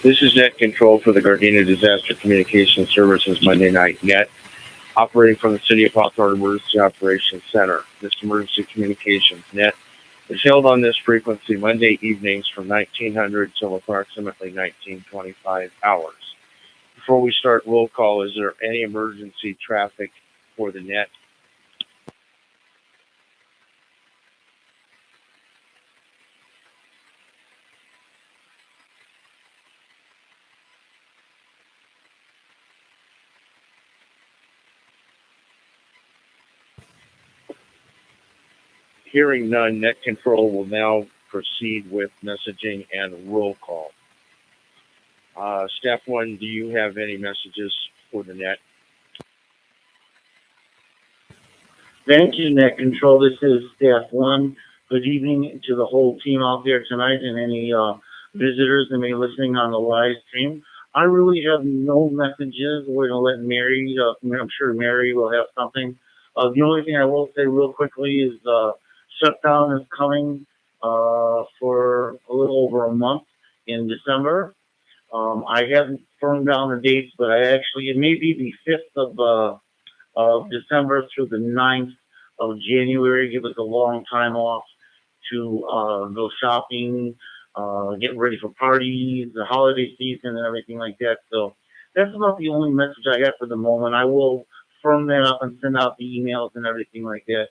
This is Net Control for the Gardena Disaster Communication Services Monday Night Net, operating from the City of Hawthorne Emergency Operations Center. This emergency communications net is held on this frequency Monday evenings from 1900 till approximately 1925 hours. Before we start roll call, is there any emergency traffic for the net? Hearing none, Net Control will now proceed with messaging and roll call. Staff 1, do you have any messages for the net? Thank you, Net Control. This is Staff 1. Good evening to the whole team out there tonight and any visitors that may be listening on the live stream. I really have no messages. We're going to let Mary, I'm sure Mary will have something. The only thing I will say real quickly is shutdown is coming for a little over a month in December. I haven't firmed down the dates, but it may be the 5th of December through the 9th of January. Give us a long time off to go shopping, get ready for parties, the holiday season, and everything like that. So that's about the only message I got for the moment. I will firm that up and send out the emails and everything like that.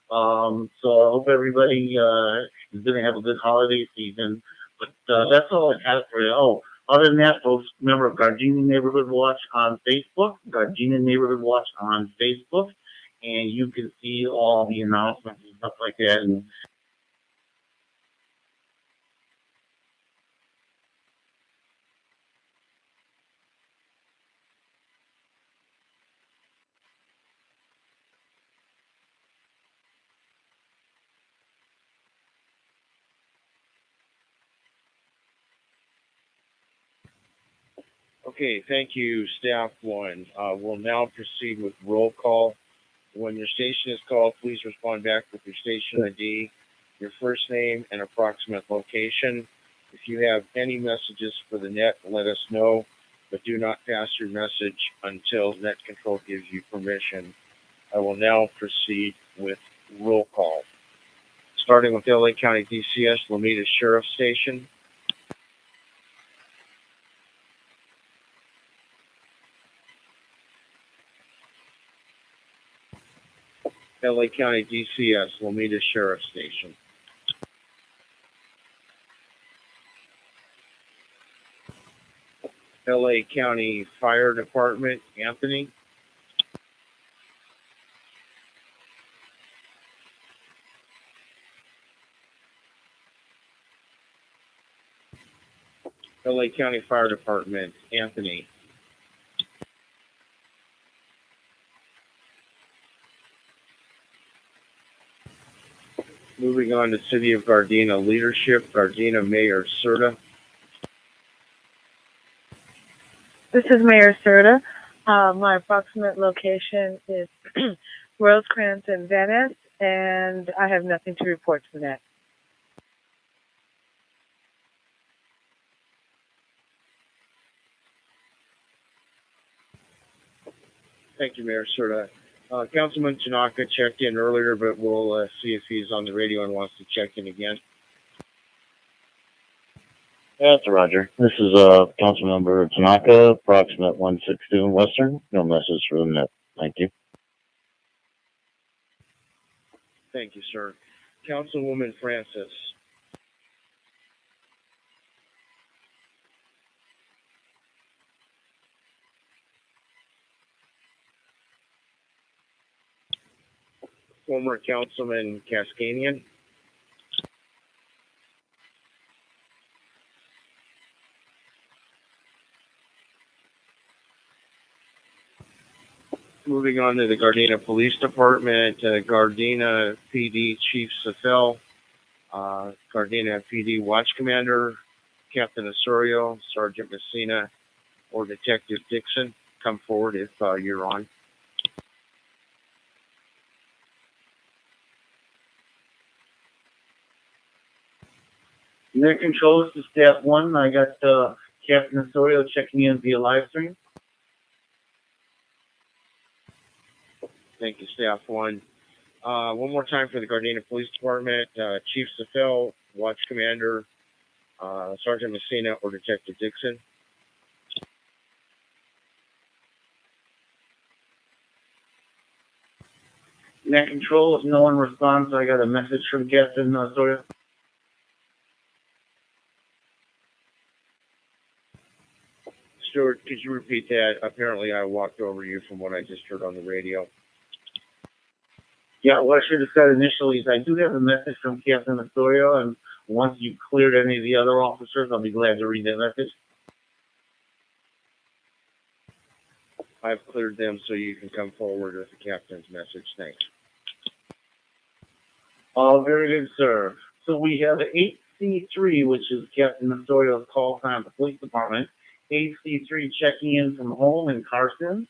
So I hope everybody is going to have a good holiday season. But that's all I have for you. Oh, other than that, folks, remember Gardena Neighborhood Watch on Facebook, Gardena Neighborhood Watch on Facebook, and you can see all the announcements and stuff like that. And Okay, thank you, Staff 1. We'll now proceed with roll call. When your station is called, please respond back with your station ID, your first name, and approximate location. If you have any messages for the net, let us know, but do not pass your message until Net Control gives you permission. I will now proceed with roll call. Starting with LA County DCS, Lomita Sheriff Station. LA County DCS, Lomita Sheriff Station. LA County Fire Department, Anthony. LA County Fire Department, Anthony. Moving on to City of Gardena Leadership, Gardena Mayor CERT. This is Mayor CERT. My approximate location is Rosecrans and Venice, and I have nothing to report from that. Thank you, Mayor CERT. Councilman Tanaka checked in earlier, but we'll see if he's on the radio and wants to check in again. that's Roger. This is Councilmember Tanaka, approximate 162 in Western. No message for the net. Thank you. Thank you, sir. Councilwoman Francis. Former Councilman Cascanian. Moving on to the Gardena Police Department, Gardena PD Chief Safel, Gardena PD Watch Commander, Captain Osorio, Sergeant Messina, or Detective Dixon. Come forward if you're on. Net Control, this is Staff 1. I got Captain Osorio checking in via live stream. Thank you, Staff 1. One more time for the Gardena Police Department, Chief Safel, Watch Commander, Sergeant Messina, or Detective Dixon. Net control, if no one responds, I got a message from Captain Osorio. Stuart, could you repeat that? Apparently I walked over you from what I just heard on the radio. Yeah, what I should have said initially is I do have a message from Captain Osorio, and once you've cleared any of the other officers, I'll be glad to read that message. I've cleared them so you can come forward with the captain's message. Thanks. Oh, very good, sir. So we have 8C3, which is Captain Osorio's call sign at the police department. 8C3 checking in from home in Carson.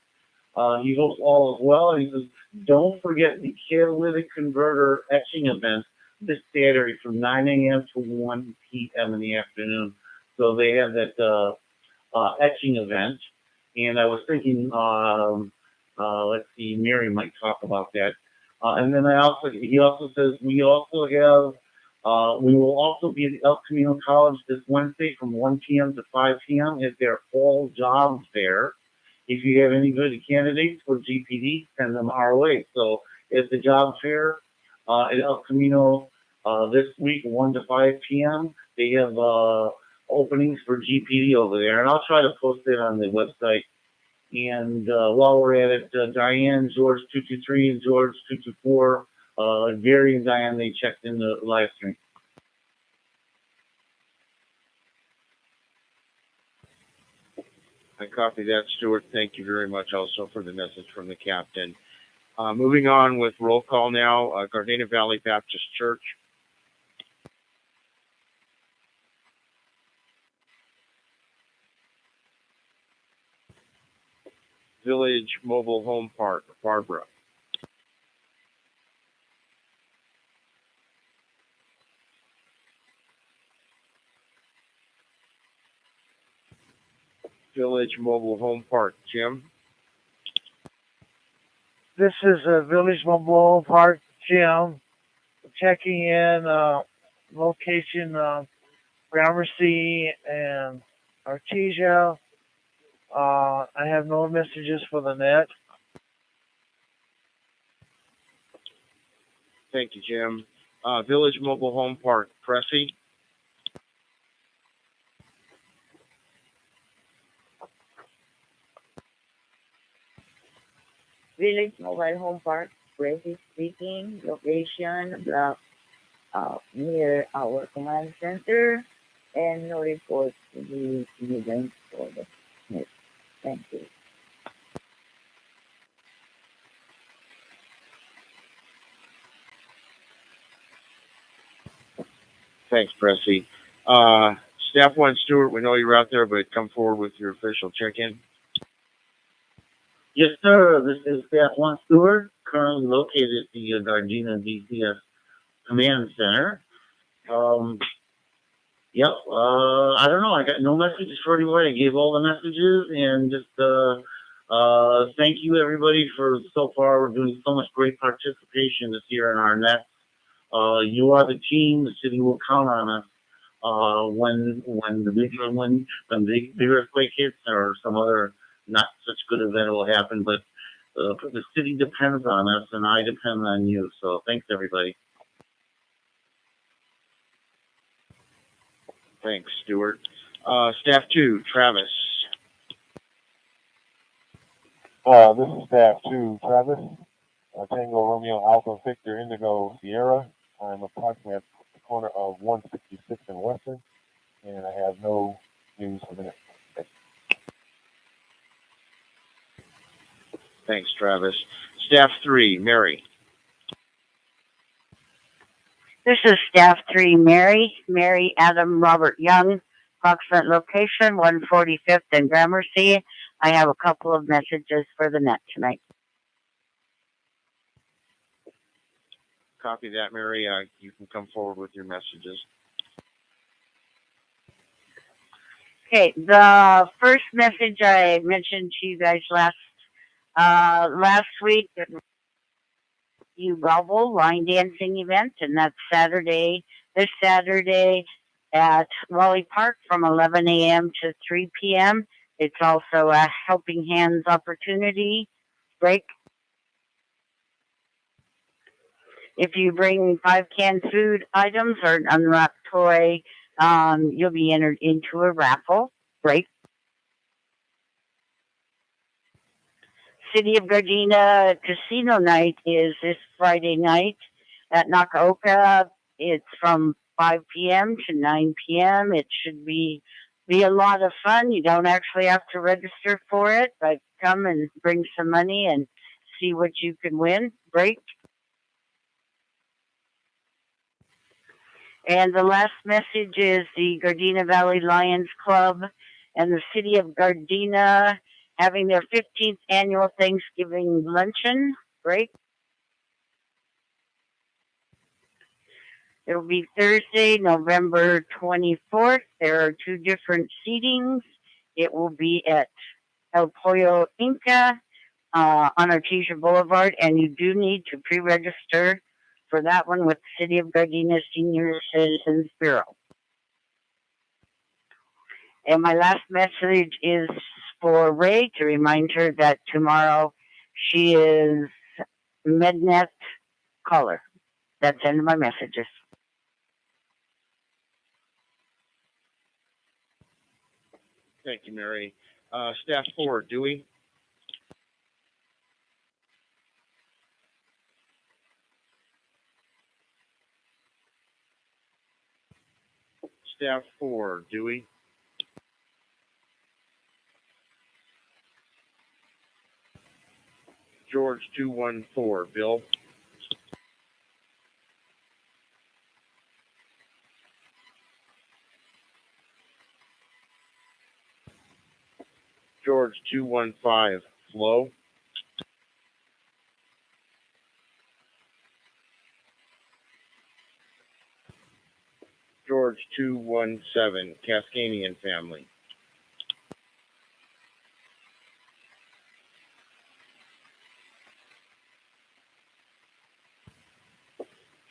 He hopes all is well. He says, don't forget the catalytic converter etching event this Saturday from 9 a.m. to 1 p.m. in the afternoon. So they have that etching event. And I was thinking, let's see, Mary might talk about that. And then he also says, we will also be at the El Camino College this Wednesday from 1 p.m. to 5 p.m. at their fall job fair. If you have any good candidates for GPD, send them our way. So at the job fair at El Camino this week, 1 to 5 p.m., they have openings for GPD over there. And I'll try to post it on the website. And while we're at it, Diane, George 223, and George 224, Gary and Diane, they checked in the live stream. I copy that, Stuart. Thank you very much also for the message from the captain. Moving on with roll call now, Gardena Valley Baptist Church. Village Mobile Home Park, Barbara. Village Mobile Home Park, Jim. This is Village Mobile Park, Jim. Checking in location Gramercy and Artesia. I have no messages for the net. Thank you, Jim. Village Mobile Home Park, Pressy. Village Mobile Home Park, Pressy speaking, location block near our command center, and no report to the event for the net. Thank you. Thanks, Pressy. Staff 1, Stuart, we know you're out there, but come forward with your official check-in. Yes, sir. This is Staff 1 Stewart, currently located at the Gardena DCS Command Center. I don't know. I got no messages for anybody. I gave all the messages, and just thank you, everybody, for so far. We're doing so much great participation this year in our nets. You are the team. The city will count on us when the big earthquake hits or some other not such good event will happen. But the city depends on us, and I depend on you. So thanks, everybody. Thanks, Stuart. Staff 2, Travis. This is Staff 2, Travis. Tango Romeo Alpha Victor Indigo Sierra. I'm approximately at the corner of 166 and Western, and I have no news for the next. Thanks, Travis. Staff 3, Mary. This is Staff 3, Mary Adam Robert Young, approximate location 145th and Gramercy. I have a couple of messages for the net tonight. Copy that, Mary. You can come forward with your messages. Okay, the first message I mentioned to you guys last week, you Gobble line dancing event, and that's this Saturday at Wally Park from 11 a.m. to 3 p.m. It's also a helping hands opportunity break. If you bring 5 canned food items or an unwrapped toy, you'll be entered into a raffle break. City of Gardena Casino Night is this Friday night at Nakaoka. It's from 5 p.m. to 9 p.m. It should be a lot of fun. You don't actually have to register for it, but come and bring some money and see what you can win. Break. And the last message is the Gardena Valley Lions Club and the City of Gardena having their 15th annual Thanksgiving luncheon break. It will be Thursday, November 24th. There are 2 different seatings. It will be at El Pollo Inca on Artesia Boulevard, and you do need to pre-register for that one with the City of Gardena Senior Citizens Bureau. And my last message is for Ray to remind her that tomorrow she is MedNet caller. That's the end of my messages. Thank you, Mary. Staff 4, Dewey. Staff 4, Dewey. George 214, Bill. George 215, Flo. George 217, Cascanian family.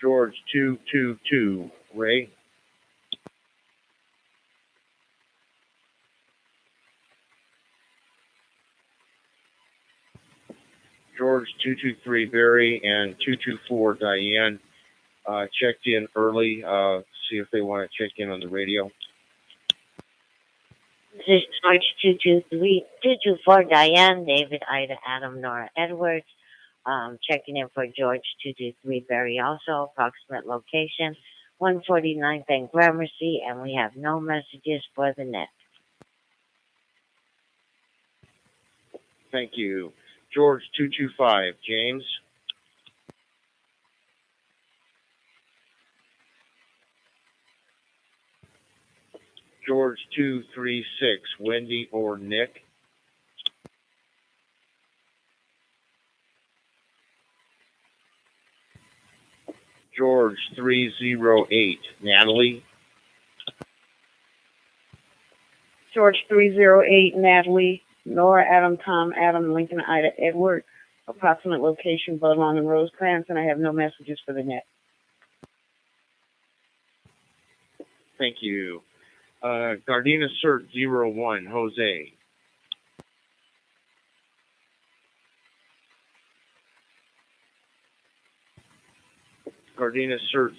George 222, Ray. George 223, Barry, and 224, Diane. Checked in early, see if they want to check in on the radio. This is George 223, 224, Diane, David, Ida, Adam, Nora, Edwards. Checking in for George 223, Barry also, approximate location, 149th and Gramercy, and we have no messages for the net. Thank you. George 225, James. George 236, Wendy or Nick. George 308, Natalie. George 308, Natalie, Nora, Adam, Tom, Adam, Lincoln, Ida, Edward. Approximate location, Beaumont and Rosecrans, and I have no messages for the net. Thank you. Gardena CERT 01, Jose. Gardena CERT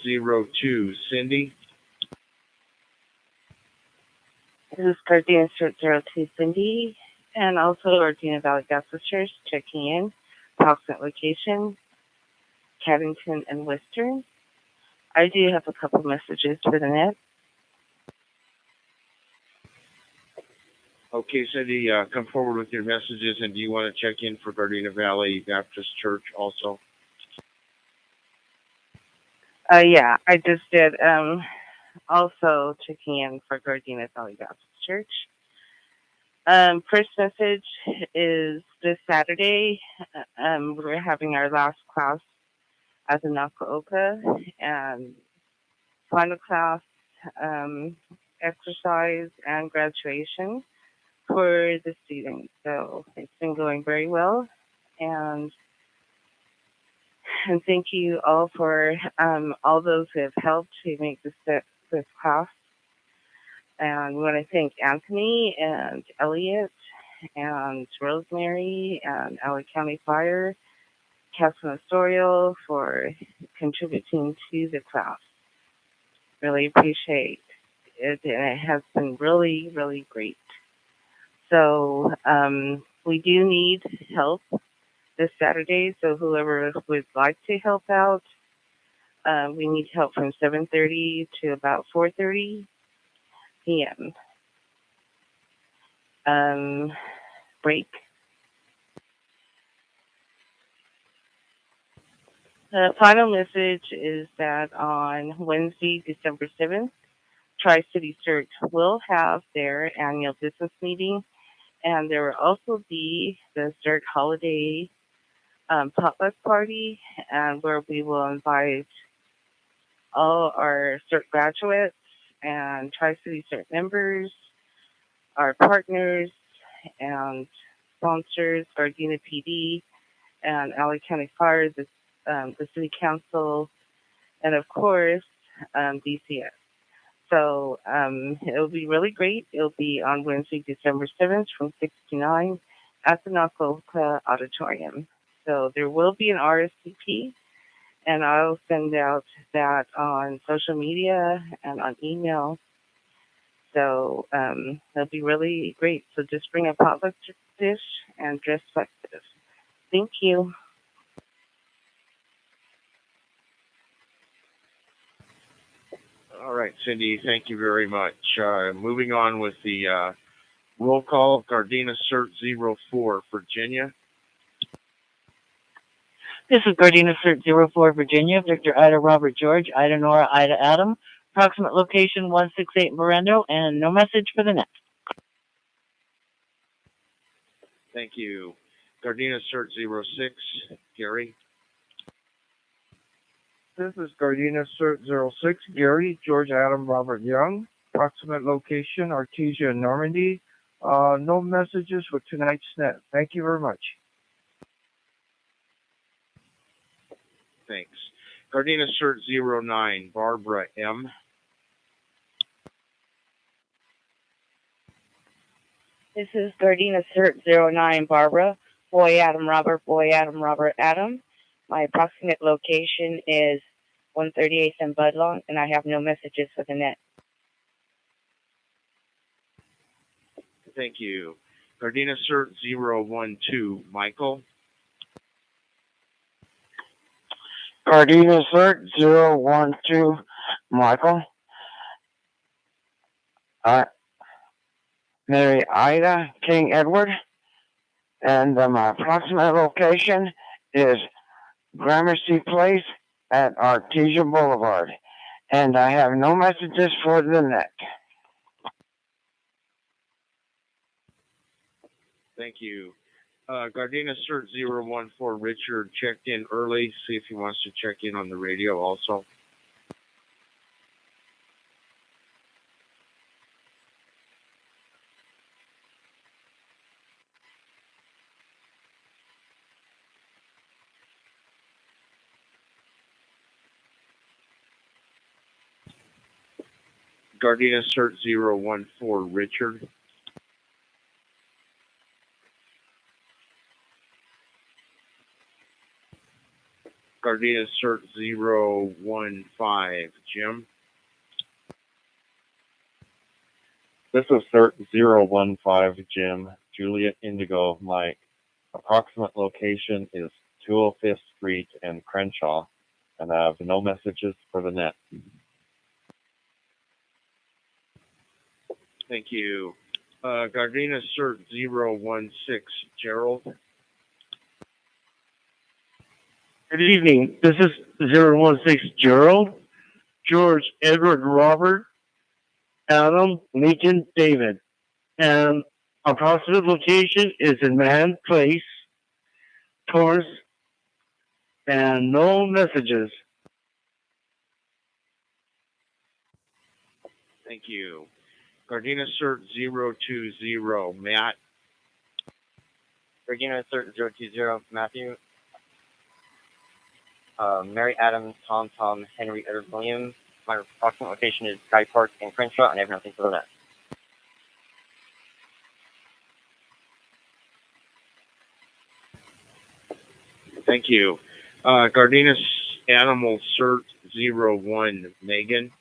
02, Cindy. This is Gardena CERT 02, Cindy, and also Gardena Valley Gospel Church checking in. Approximate location, Caddington and Western. I do have a couple messages for the net. Okay, Cindy, come forward with your messages, and do you want to check in for Gardena Valley Baptist Church also? Yeah, I just did. Also checking in for Gardena Valley Baptist Church. First message is this Saturday. We're having our last class at the Nakaoka, and final class exercise, and graduation for the students. So it's been going very well, and thank you all for all those who have helped to make this class. And we want to thank Anthony and Elliot and Rosemary and LA County Fire, Councilman Astorio for contributing to the class. Really appreciate it, and it has been really, really great. So we do need help this Saturday, so whoever would like to help out, we need help from 7:30 to about 4:30 p.m. Break. The final message is that on Wednesday, December 7th, Tri-City CERT will have their annual business meeting, and there will also be the CERT holiday potluck party, and where we will invite all our CERT graduates and Tri-City CERT members, our partners and sponsors, Gardena PD and LA County Fire, the City Council, and of course, DCS. So it'll be really great. It'll be on Wednesday, December 7th from 6 to 9 at the Nakoka Auditorium. So there will be an RSVP, and I'll send out that on social media and on email. So it'll be really great. So just bring a potluck dish and dress festive. Thank you. All right, Cindy, thank you very much. Moving on with the roll call, Gardena CERT 04, Virginia. This is Gardena CERT 04, Virginia, Victor Ida Robert George, Ida Nora Ida Adam, approximate location 168 Mirando, and no message for the next. Thank you. Gardena CERT 06, Gary. This is Gardena CERT 06, Gary, George Adam Robert Young. Approximate location, Artesia, Normandy. No messages for tonight's net. Thank you very much. Thanks. Gardena CERT 09, Barbara M. This is Gardena CERT 09, Barbara, Boy Adam Robert Adam. My approximate location is 138th and Budlong, and I have no messages for the net. Thank you. Gardena CERT 012, Michael. Gardena CERT 012, Michael. Mary Ida King Edward. And my approximate location is Gramercy Place at Artesia Boulevard. And I have no messages for the net. Thank you. Gardena CERT 014, Richard checked in early. See if he wants to check in on the radio also. Gardena CERT 014, Richard. Gardena CERT 015, Jim. This is CERT 015, Jim, Juliet Indigo, Mike. Approximate location is 205th Street and Crenshaw, and I have no messages for the net. Thank you. Gardena CERT 016, Gerald. Good evening. This is 016 Gerald, George Edward Robert, Adam Lincoln David. And approximate location is in Man Place, Torrance, and no messages. Thank you. Gardena CERT 020, Matt. Gardena CERT 020, Matthew. Mary Adams, Tom, Henry, Edward Williams. My approximate location is Sky Park in Crenshaw, and I have nothing for that. Thank you. Gardena Animal CERT 01, Megan.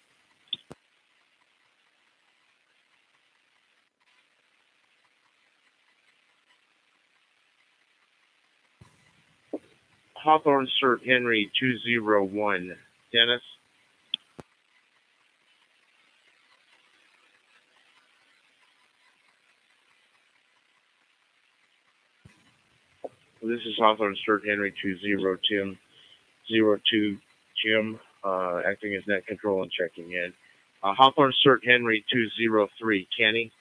Hawthorne CERT Henry 201, Dennis. This is Hawthorne CERT Henry 202, Jim, acting as net control and checking in. Hawthorne CERT Henry 203, Kenny.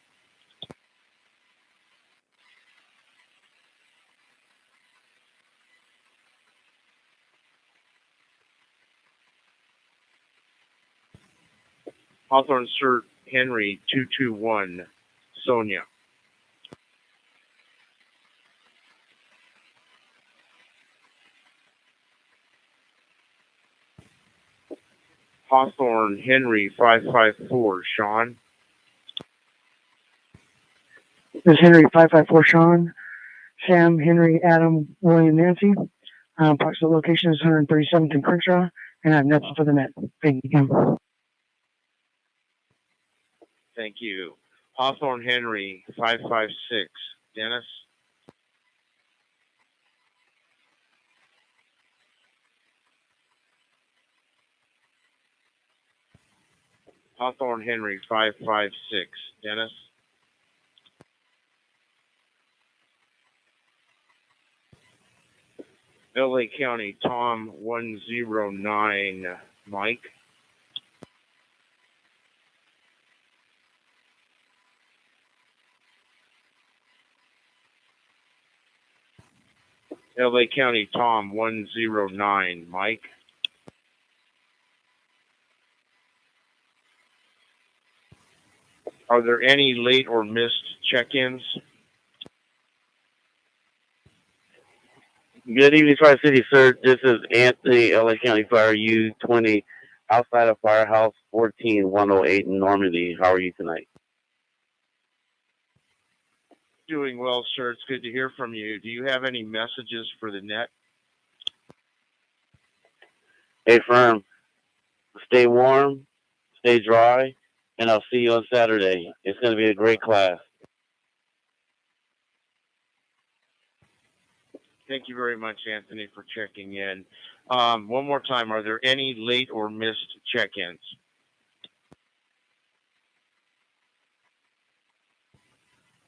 Hawthorne CERT Henry 221, Sonia. Hawthorne Henry 554, Sean. This is Henry 554 Sean, Sam, Henry, Adam, William, Nancy. Approximate location is 137th in Crenshaw, and I have nothing for the net. Thank you. Thank you. Hawthorne Henry 556, Dennis. Hawthorne Henry 556, Dennis. LA County Tom 109, Mike. LA County Tom 109, Mike. Are there any late or missed check-ins? Good evening, Tri-City, sir. This is Anthony, LA County Fire U-20, outside of Firehouse 14108 in Normandy. How are you tonight? Doing well, sir. It's good to hear from you. Do you have any messages for the net? Hey, firm, stay warm, stay dry, and I'll see you on Saturday. It's going to be a great class. Thank you very much, Anthony, for checking in. One more time, are there any late or missed check-ins?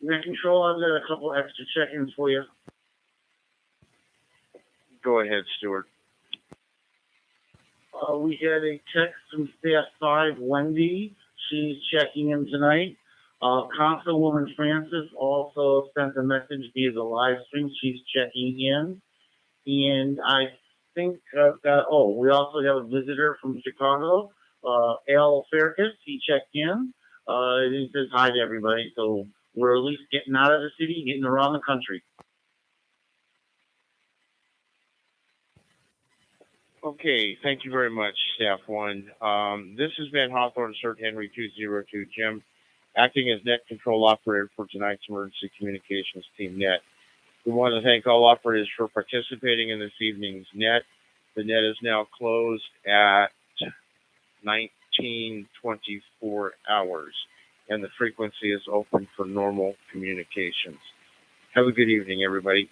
Net Control, I've got a couple extra check-ins for you. Go ahead, Stuart. We had a text from Staff 5, Wendy. She's checking in tonight. Councilwoman Francis also sent a message via the live stream. She's checking in. And I think we also have a visitor from Chicago, Al Faircus. He checked in. He says hi to everybody. So we're at least getting out of the city, getting around the country. Okay, thank you very much, Staff 1. This has been Hawthorne CERT Henry 202, Jim, acting as net control operator for tonight's emergency communications team net. We want to thank all operators for participating in this evening's net. The net is now closed at 19:24 hours, and the frequency is open for normal communications. Have a good evening, everybody.